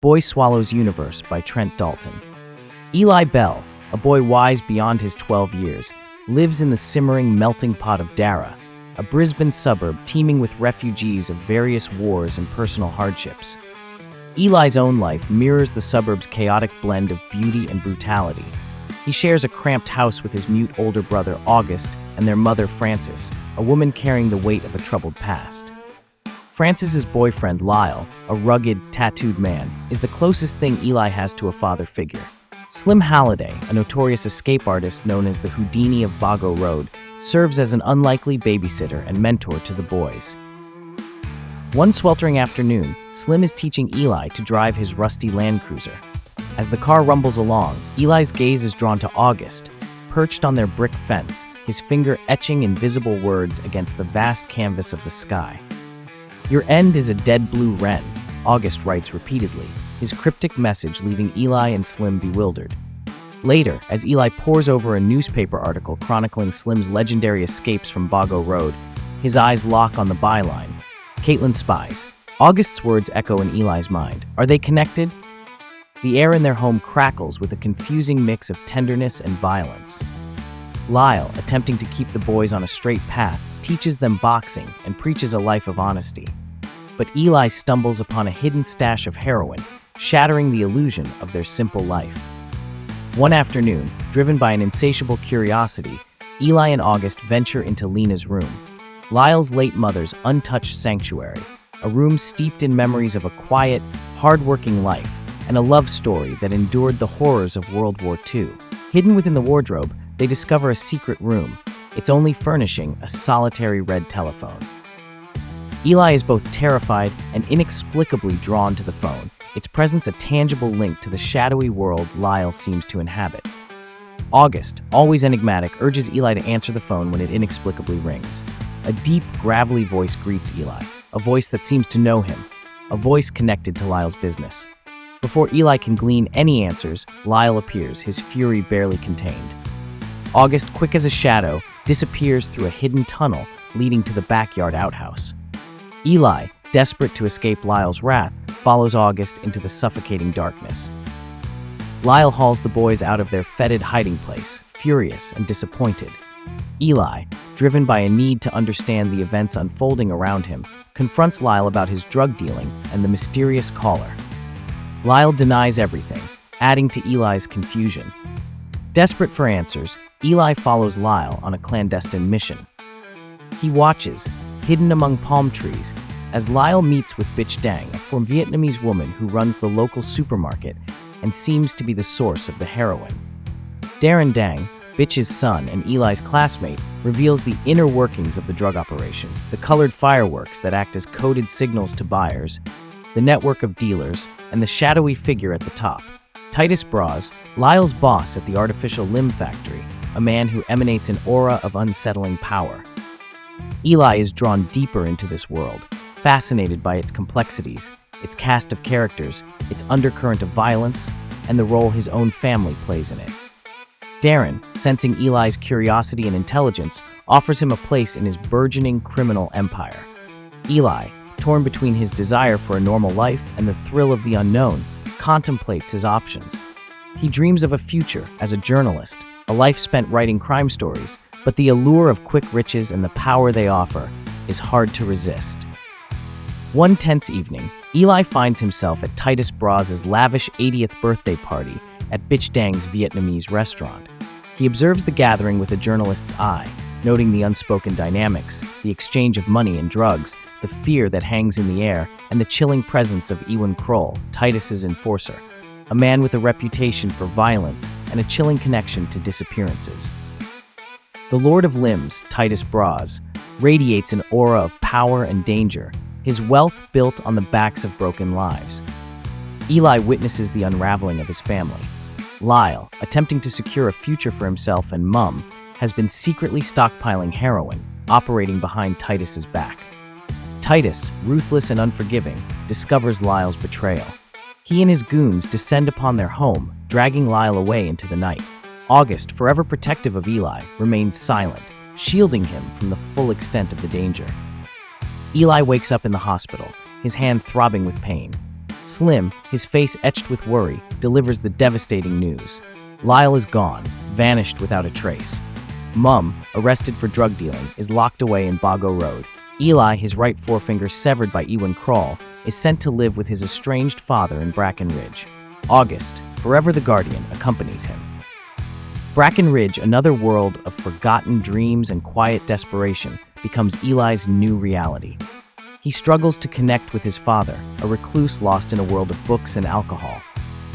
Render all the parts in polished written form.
Boy Swallows Universe by Trent Dalton. Eli Bell, a boy wise beyond his 12 years, lives in the simmering melting pot of Darra, a Brisbane suburb teeming with refugees of various wars and personal hardships. Eli's own life mirrors the suburb's chaotic blend of beauty and brutality. He shares a cramped house with his mute older brother August and their mother Frances, a woman carrying the weight of a troubled past. Frances's boyfriend Lyle, a rugged, tattooed man, is the closest thing Eli has to a father figure. Slim Halliday, a notorious escape artist known as the Houdini of Bago Road, serves as an unlikely babysitter and mentor to the boys. One sweltering afternoon, Slim is teaching Eli to drive his rusty Land Cruiser. As the car rumbles along, Eli's gaze is drawn to August, perched on their brick fence, his finger etching invisible words against the vast canvas of the sky. "Your end is a dead blue wren," August writes repeatedly, his cryptic message leaving Eli and Slim bewildered. Later, as Eli pores over a newspaper article chronicling Slim's legendary escapes from Bago Road, his eyes lock on the byline, "Caitlin spies." August's words echo in Eli's mind. Are they connected? The air in their home crackles with a confusing mix of tenderness and violence. Lyle, attempting to keep the boys on a straight path, teaches them boxing and preaches a life of honesty. But Eli stumbles upon a hidden stash of heroin, shattering the illusion of their simple life. One afternoon, driven by an insatiable curiosity, Eli and August venture into Lena's room, Lyle's late mother's untouched sanctuary, a room steeped in memories of a quiet, hard-working life and a love story that endured the horrors of World War II. Hidden within the wardrobe, they discover a secret room, its only furnishing a solitary red telephone. Eli is both terrified and inexplicably drawn to the phone, its presence a tangible link to the shadowy world Lyle seems to inhabit. August, always enigmatic, urges Eli to answer the phone when it inexplicably rings. A deep, gravelly voice greets Eli, a voice that seems to know him, a voice connected to Lyle's business. Before Eli can glean any answers, Lyle appears, his fury barely contained. August, quick as a shadow, disappears through a hidden tunnel leading to the backyard outhouse. Eli, desperate to escape Lyle's wrath, follows August into the suffocating darkness. Lyle hauls the boys out of their fetid hiding place, furious and disappointed. Eli, driven by a need to understand the events unfolding around him, confronts Lyle about his drug dealing and the mysterious caller. Lyle denies everything, adding to Eli's confusion. Desperate for answers, Eli follows Lyle on a clandestine mission. He watches, hidden among palm trees, as Lyle meets with Bitch Dang, a Vietnamese woman who runs the local supermarket and seems to be the source of the heroin. Darren Dang, Bitch's son and Eli's classmate, reveals the inner workings of the drug operation, the colored fireworks that act as coded signals to buyers, the network of dealers, and the shadowy figure at the top, Titus Bras, Lyle's boss at the artificial limb factory, a man who emanates an aura of unsettling power. Eli is drawn deeper into this world, fascinated by its complexities, its cast of characters, its undercurrent of violence, and the role his own family plays in it. Darren, sensing Eli's curiosity and intelligence, offers him a place in his burgeoning criminal empire. Eli, torn between his desire for a normal life and the thrill of the unknown, contemplates his options. He dreams of a future as a journalist, a life spent writing crime stories, but the allure of quick riches and the power they offer is hard to resist. One tense evening, Eli finds himself at Titus Bras's lavish 80th birthday party at Bitch Dang's Vietnamese restaurant. He observes the gathering with a journalist's eye, noting the unspoken dynamics, the exchange of money and drugs, the fear that hangs in the air, and the chilling presence of Ewan Kroll, Titus's enforcer, a man with a reputation for violence and a chilling connection to disappearances. The Lord of Limbs, Titus Bras, radiates an aura of power and danger, his wealth built on the backs of broken lives. Eli witnesses the unraveling of his family. Lyle, attempting to secure a future for himself and Mum, has been secretly stockpiling heroin, operating behind Titus's back. Titus, ruthless and unforgiving, discovers Lyle's betrayal. He and his goons descend upon their home, dragging Lyle away into the night. August, forever protective of Eli, remains silent, shielding him from the full extent of the danger. Eli wakes up in the hospital, his hand throbbing with pain. Slim, his face etched with worry, delivers the devastating news. Lyle is gone, vanished without a trace. Mum, arrested for drug dealing, is locked away in Bago Road. Eli, his right forefinger severed by Ewan Crawl, is sent to live with his estranged father in Bracken Ridge. August, forever the guardian, accompanies him. Bracken Ridge, another world of forgotten dreams and quiet desperation, becomes Eli's new reality. He struggles to connect with his father, a recluse lost in a world of books and alcohol.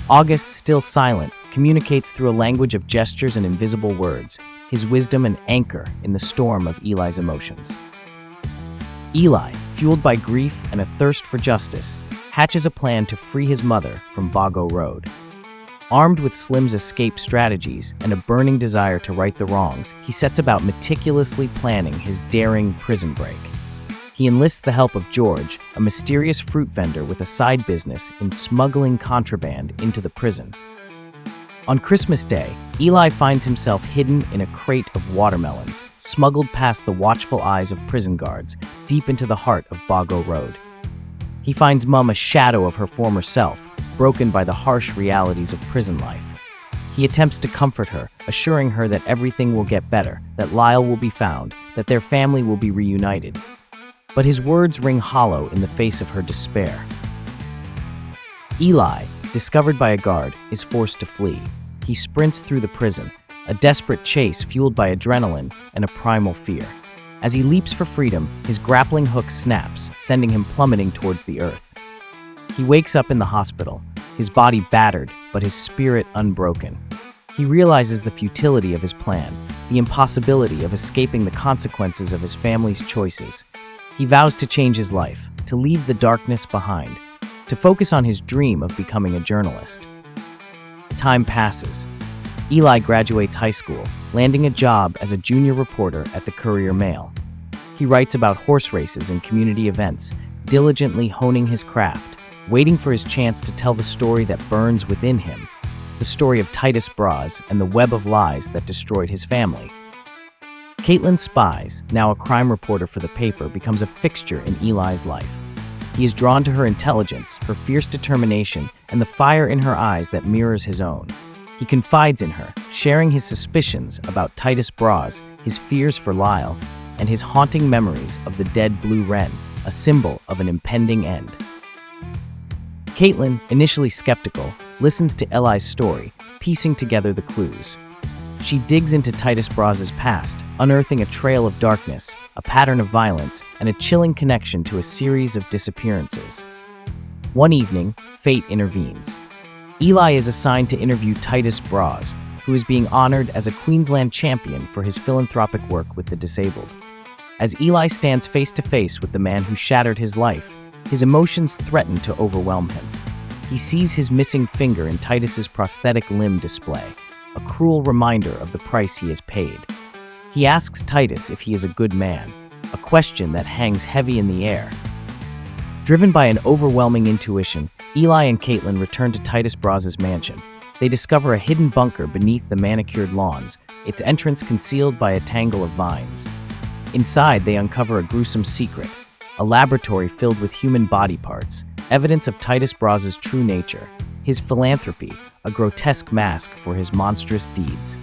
August, still silent, communicates through a language of gestures and invisible words, his wisdom an anchor in the storm of Eli's emotions. Eli, fueled by grief and a thirst for justice, hatches a plan to free his mother from Bago Road. Armed with Slim's escape strategies and a burning desire to right the wrongs, he sets about meticulously planning his daring prison break. He enlists the help of George, a mysterious fruit vendor with a side business in smuggling contraband into the prison. On Christmas Day, Eli finds himself hidden in a crate of watermelons, smuggled past the watchful eyes of prison guards, deep into the heart of Bago Road. He finds Mum a shadow of her former self, broken by the harsh realities of prison life. He attempts to comfort her, assuring her that everything will get better, that Lyle will be found, that their family will be reunited. But his words ring hollow in the face of her despair. Eli, discovered by a guard, is forced to flee. He sprints through the prison, a desperate chase fueled by adrenaline and a primal fear. As he leaps for freedom, his grappling hook snaps, sending him plummeting towards the earth. He wakes up in the hospital, his body battered, but his spirit unbroken. He realizes the futility of his plan, the impossibility of escaping the consequences of his family's choices. He vows to change his life, to leave the darkness behind, to focus on his dream of becoming a journalist. Time passes. Eli graduates high school, landing a job as a junior reporter at the Courier-Mail. He writes about horse races and community events, diligently honing his craft, waiting for his chance to tell the story that burns within him, the story of Titus Bras and the web of lies that destroyed his family. Caitlin Spies, now a crime reporter for the paper, becomes a fixture in Eli's life. He is drawn to her intelligence, her fierce determination, and the fire in her eyes that mirrors his own. He confides in her, sharing his suspicions about Titus Bras, his fears for Lyle, and his haunting memories of the dead blue wren, a symbol of an impending end. Caitlin, initially skeptical, listens to Eli's story, piecing together the clues. She digs into Titus Bras's past, unearthing a trail of darkness, a pattern of violence, and a chilling connection to a series of disappearances. One evening, fate intervenes. Eli is assigned to interview Titus Bras, who is being honored as a Queensland champion for his philanthropic work with the disabled. As Eli stands face to face with the man who shattered his life, his emotions threaten to overwhelm him. He sees his missing finger in Titus's prosthetic limb display, a cruel reminder of the price he has paid. He asks Titus if he is a good man, a question that hangs heavy in the air. Driven by an overwhelming intuition, Eli and Caitlin return to Titus Bras's mansion. They discover a hidden bunker beneath the manicured lawns, its entrance concealed by a tangle of vines. Inside, they uncover a gruesome secret, a laboratory filled with human body parts, evidence of Titus Bras's true nature, his philanthropy, a grotesque mask for his monstrous deeds.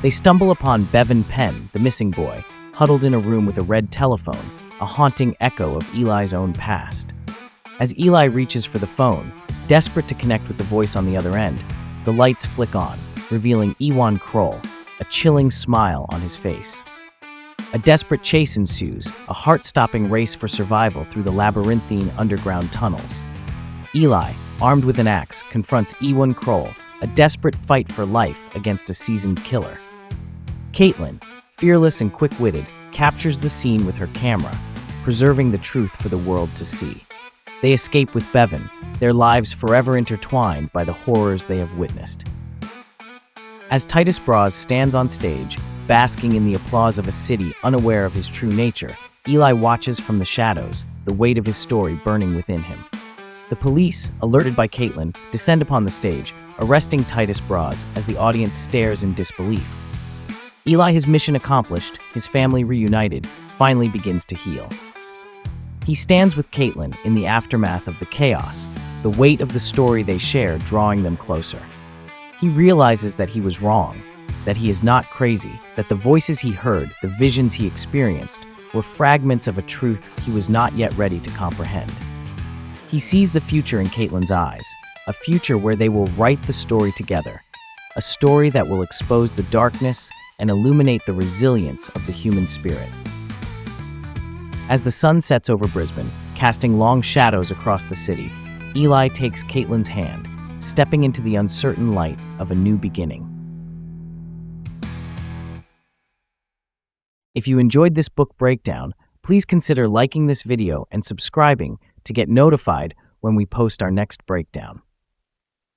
They stumble upon Bevan Penn, the missing boy, huddled in a room with a red telephone, a haunting echo of Eli's own past. As Eli reaches for the phone, desperate to connect with the voice on the other end, the lights flick on, revealing Ewan Kroll, a chilling smile on his face. A desperate chase ensues, a heart-stopping race for survival through the labyrinthine underground tunnels. Eli, armed with an axe, confronts Ewan Kroll, a desperate fight for life against a seasoned killer. Caitlin, fearless and quick-witted, captures the scene with her camera, preserving the truth for the world to see. They escape with Bevan, their lives forever intertwined by the horrors they have witnessed. As Titus Bras stands on stage, basking in the applause of a city unaware of his true nature, Eli watches from the shadows, the weight of his story burning within him. The police, alerted by Caitlin, descend upon the stage, arresting Titus Bras as the audience stares in disbelief. Eli, his mission accomplished, his family reunited, finally begins to heal. He stands with Caitlin in the aftermath of the chaos, the weight of the story they share drawing them closer. He realizes that he was wrong, that he is not crazy, that the voices he heard, the visions he experienced, were fragments of a truth he was not yet ready to comprehend. He sees the future in Caitlin's eyes, a future where they will write the story together, a story that will expose the darkness and illuminate the resilience of the human spirit. As the sun sets over Brisbane, casting long shadows across the city, Eli takes Caitlin's hand, stepping into the uncertain light of a new beginning. If you enjoyed this book breakdown, please consider liking this video and subscribing to get notified when we post our next breakdown.